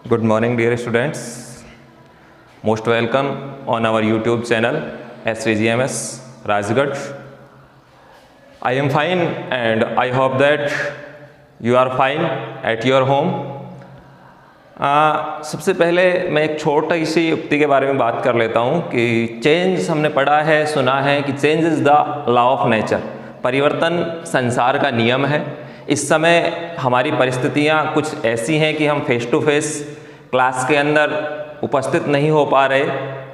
Good morning, dear students. Most welcome on our YouTube channel SVGMS Rajgarh. I am fine and I hope that you are fine at your home. सबसे पहले मैं एक छोटी सी युक्ति के बारे में बात कर लेता हूँ कि चेंज हमने पढ़ा है, सुना है कि change is the law of nature, परिवर्तन संसार का नियम है। इस समय हमारी परिस्थितियाँ कुछ ऐसी हैं कि हम फेस टू फेस क्लास के अंदर उपस्थित नहीं हो पा रहे,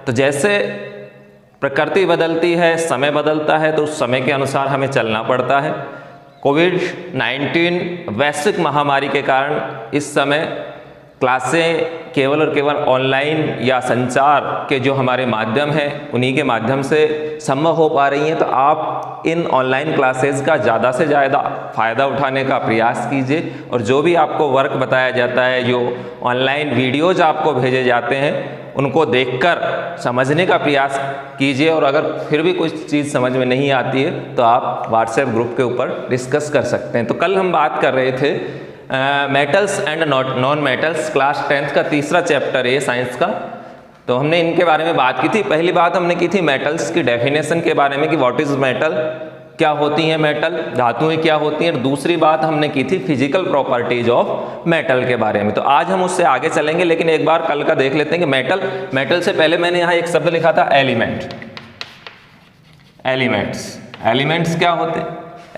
तो जैसे प्रकृति बदलती है, समय बदलता है, तो उस समय के अनुसार हमें चलना पड़ता है। कोविड-19 वैश्विक महामारी के कारण इस समय क्लासें केवल और केवल ऑनलाइन या संचार के जो हमारे माध्यम हैं उन्हीं के माध्यम से संभव हो पा रही हैं। तो आप इन ऑनलाइन क्लासेस का ज़्यादा से ज़्यादा फ़ायदा उठाने का प्रयास कीजिए और जो भी आपको वर्क बताया जाता है, जो ऑनलाइन वीडियोज आपको भेजे जाते हैं, उनको देखकर समझने का प्रयास कीजिए। और अगर फिर भी कुछ चीज़ समझ में नहीं आती है तो आप व्हाट्सएप ग्रुप के ऊपर डिस्कस कर सकते हैं। तो कल हम बात कर रहे थे metals and non metals, class 10th का तीसरा चैप्टर है साइंस का। तो हमने इनके बारे में बात की थी। पहली बात हमने की थी मेटल्स की डेफिनेशन के बारे में कि व्हाट इज़ मेटल, क्या होती हैं मेटल, धातुएं क्या होती हैं। दूसरी बात हमने की थी फिजिकल प्रॉपर्टीज ऑफ मेटल के बारे में। तो आज हम उससे आगे चलेंगे, लेकिन एक बार कल का देख लेते हैं कि मेटल से पहले मैंने यहाँ एक शब्द लिखा था एलिमेंट। एलिमेंट्स क्या होते हैं?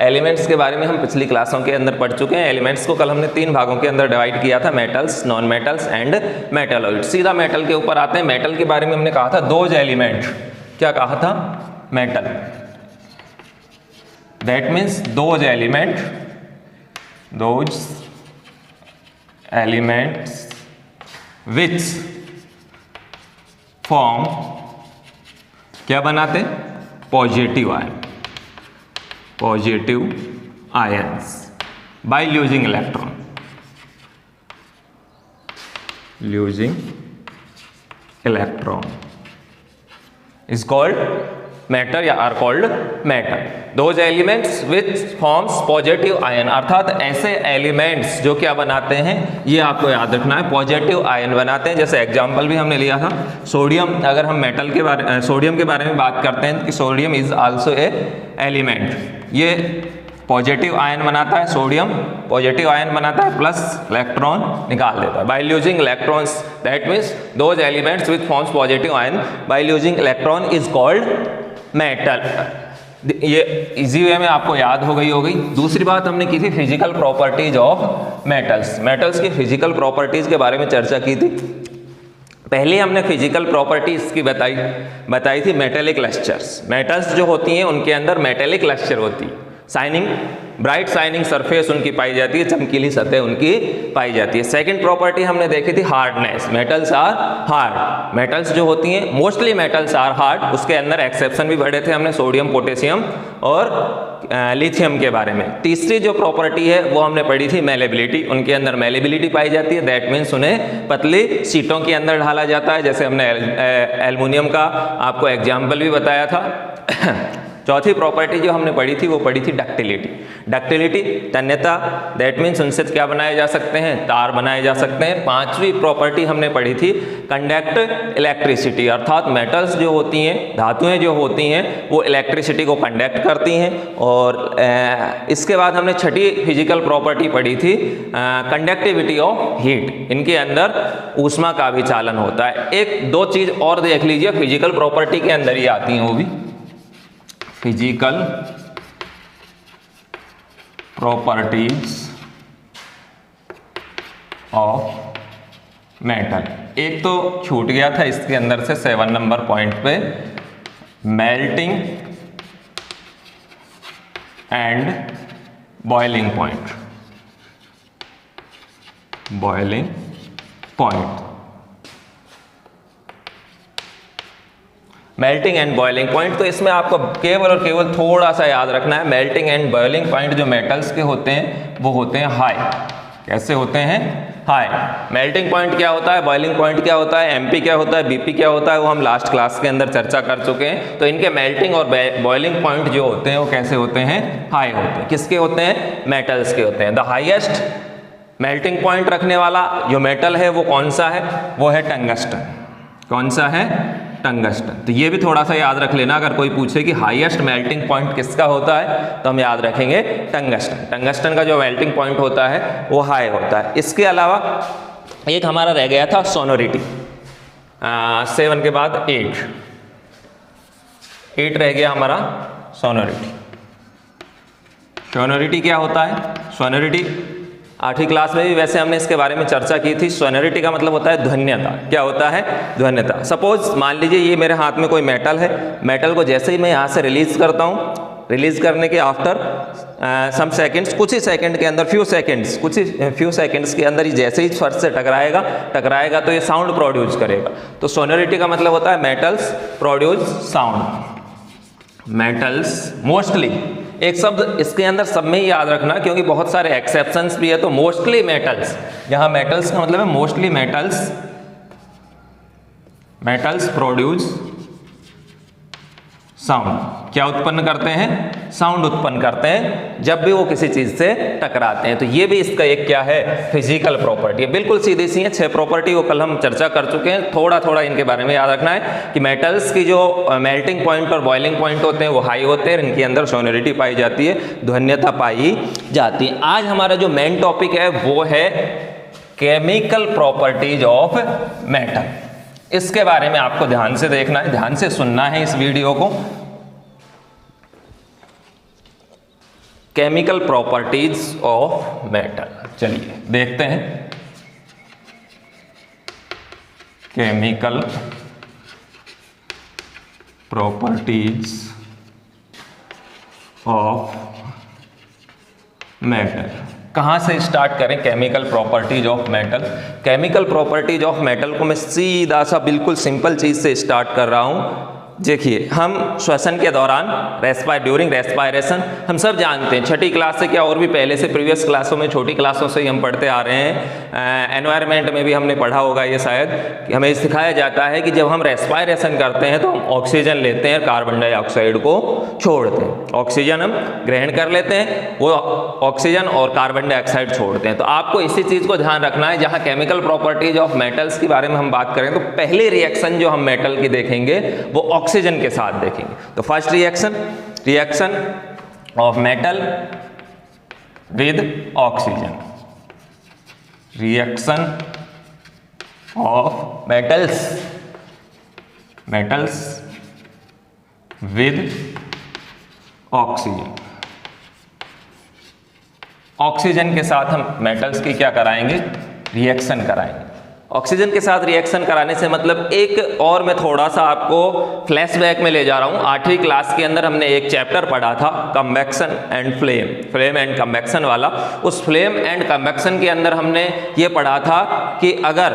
एलिमेंट्स के बारे में हम पिछली क्लासों के अंदर पढ़ चुके हैं। एलिमेंट्स को कल हमने 3 भागों के अंदर डिवाइड किया था, metals, non metals and metalloid. सीधा मेटल के ऊपर आते हैं। मेटल के बारे में हमने कहा था दोज एलिमेंट। क्या कहा था? Metal, that means those elements which form, क्या बनाते? Positive ions by losing electron is called matter या are called matter. Those elements which forms positive ion, अर्थात ऐसे एलिमेंट्स जो क्या बनाते हैं, ये आपको याद रखना है, पॉजिटिव आयन बनाते हैं। जैसे एग्जांपल भी हमने लिया था सोडियम। अगर हम सोडियम के बारे में बात करते हैं कि sodium is also a element, ये पॉजिटिव आयन बनाता है। सोडियम पॉजिटिव आयन बनाता है प्लस इलेक्ट्रॉन निकाल देता है। By losing electrons, that means those elements which forms positive ion by losing electron is called metal. ये इजी वे में आपको याद हो गई होगी। दूसरी बात हमने की थी फिजिकल प्रॉपर्टीज ऑफ मेटल्स की फिजिकल प्रॉपर्टीज के बारे में चर्चा की थी। पहले हमने फिजिकल प्रॉपर्टीज की बताई थी मेटेलिक लस्टर्स। मेटल्स जो होती हैं उनके अंदर मेटेलिक लस्टर होती है, ब्राइट शाइनिंग सरफेस उनकी पाई जाती है, चमकीली सतह उनकी पाई जाती है। सेकंड प्रॉपर्टी हमने देखी थी hardness. Metals are hard. Metals जो होती हैं मोस्टली मेटल्स आर हार्ड। उसके अंदर एक्सेप्शन भी पढ़े थे हमने, सोडियम, पोटेशियम और लिथियम के बारे में। तीसरी जो प्रॉपर्टी है वो हमने पढ़ी थी मेलेबिलिटी। उनके अंदर मेलेबिलिटी पाई जाती है, दैट मीन्स उन्हें पतली शीटों के अंदर ढाला जाता है। जैसे हमने एल्युमिनियम का आपको एग्जाम्पल भी बताया था। चौथी प्रॉपर्टी जो हमने पढ़ी थी वो पढ़ी थी डक्टिलिटी, तन्यता, दैट मीन्स उनसे क्या बनाए जा सकते हैं? तार बनाए जा सकते हैं। पांचवी प्रॉपर्टी हमने पढ़ी थी कंडक्ट इलेक्ट्रिसिटी, अर्थात मेटल्स जो होती हैं, धातुएं जो होती हैं, वो इलेक्ट्रिसिटी को कंडक्ट करती हैं। और इसके बाद हमने छठी फिजिकल प्रॉपर्टी पढ़ी थी कंडक्टिविटी ऑफ हीट। इनके अंदर ऊष्मा का भी चालन होता है। एक दो चीज और देख लीजिए, फिजिकल प्रॉपर्टी के अंदर ही आती हैं वो भी, फिजिकल प्रॉपर्टीज ऑफ मेटल। एक तो छूट गया था इसके अंदर से 7 नंबर पॉइंट पे, melting and boiling point. Melting and boiling point, तो इसमें आपको केवल और केवल थोड़ा सा याद रखना है। मेल्टिंग एंड बॉइलिंग पॉइंट जो मेटल्स के होते हैं वो होते हैं हाई। कैसे होते हैं? हाई। मेल्टिंग पॉइंट क्या होता है, बॉइलिंग पॉइंट क्या होता है, एमपी क्या होता है, बीपी क्या होता है, वो हम लास्ट क्लास के अंदर चर्चा कर चुके हैं। तो इनके मेल्टिंग और बॉइलिंग पॉइंट जो होते हैं वो कैसे होते हैं? हाई होते हैं। किसके होते हैं? मेटल्स के होते हैं। द हाईएस्ट मेल्टिंग पॉइंट रखने वाला जो मेटल है वो कौन सा है, वो है टंगस्टन। कौन सा है, टंगस्टन। तो ये भी थोड़ा सा याद रख लेना, अगर कोई पूछे कि हाईएस्ट मेल्टिंग पॉइंट किसका होता है तो हम याद रखेंगे टंगस्टन। टंगस्टन का जो मेल्टिंग पॉइंट होता है वो हाई होता है। इसके अलावा एक हमारा रह गया था सोनोरिटी, 7 के बाद 8 रह गया हमारा सोनोरिटी। सोनोरिटी क्या होता है, सोनोरिटी 8वीं क्लास में भी वैसे हमने इसके बारे में चर्चा की थी। सोनोरिटी का मतलब होता है ध्वन्यता। क्या होता है, ध्वन्यता। सपोज मान लीजिए ये मेरे हाथ में कोई मेटल है, मेटल को जैसे ही मैं यहाँ से रिलीज करता हूँ, रिलीज करने के आफ्टर सम सेकंड्स, कुछ ही सेकंड के अंदर, फ्यू सेकंड्स के अंदर ही जैसे ही फर्श से टकराएगा तो ये साउंड प्रोड्यूस करेगा। तो सोनोरिटी का मतलब होता है metals produce sound. Metals mostly, एक शब्द इसके अंदर सब में ही याद रखना क्योंकि बहुत सारे एक्सेप्शंस भी है। तो मोस्टली मेटल्स, यहाँ मेटल्स का मतलब है मोस्टली मेटल्स प्रोड्यूस साउंड। क्या उत्पन्न करते हैं, साउंड उत्पन्न करते हैं जब भी वो किसी चीज से टकराते हैं। तो ये भी इसका एक क्या है, फिजिकल प्रॉपर्टी। बिल्कुल सीधी सी है, 6 प्रॉपर्टी वो कल हम चर्चा कर चुके हैं। थोड़ा थोड़ा इनके बारे में याद रखना है कि मेटल्स की जो मेल्टिंग पॉइंट और बॉइलिंग पॉइंट होते हैं वो हाई होते हैं, इनके अंदर सोनोरिटी पाई जाती है, ध्वन्यता पाई जाती है। आज हमारा जो मेन टॉपिक है वो है केमिकल प्रॉपर्टीज ऑफ मेटल। इसके बारे में आपको ध्यान से देखना है, ध्यान से सुनना है इस वीडियो को। केमिकल प्रॉपर्टीज ऑफ मेटल, चलिए देखते हैं। Chemical properties of metal. कहाँ से स्टार्ट करें chemical properties of metal? Chemical properties of metal को मैं सीधा सा बिल्कुल सिंपल चीज से स्टार्ट कर रहा हूं। देखिए, हम श्वसन के दौरान ड्यूरिंग रेस्पायरेशन, हम सब जानते हैं, छठी क्लास से क्या और भी पहले से प्रीवियस क्लासों में, छोटी क्लासों से ही हम पढ़ते आ रहे हैं। एनवायरनमेंट में भी हमने पढ़ा होगा ये शायद, कि हमें सिखाया जाता है कि जब हम रेस्पायरेशन करते हैं तो हम ऑक्सीजन लेते हैं, कार्बन डाइऑक्साइड को छोड़ते हैं। ऑक्सीजन हम ग्रहण कर लेते हैं, वो ऑक्सीजन और कार्बन डाइऑक्साइड छोड़ते हैं। तो आपको इसी चीज को ध्यान रखना है। जहां केमिकल प्रॉपर्टीज ऑफ मेटल्स के बारे में हम बात करें तो पहली रिएक्शन जो हम मेटल की देखेंगे वो ऑक्सीजन के साथ देखेंगे। तो first reaction of metal with oxygen, reaction of metals with oxygen. Oxygen के साथ हम मेटल्स की क्या कराएंगे, रिएक्शन कराएंगे। ऑक्सीजन के साथ रिएक्शन कराने से मतलब एक और मैं थोड़ा सा आपको फ्लैशबैक में ले जा रहा हूं। 8वीं क्लास के अंदर हमने एक चैप्टर पढ़ा था convection and flame and convection वाला। उस फ्लेम एंड कन्वेक्शन के अंदर हमने ये पढ़ा था कि अगर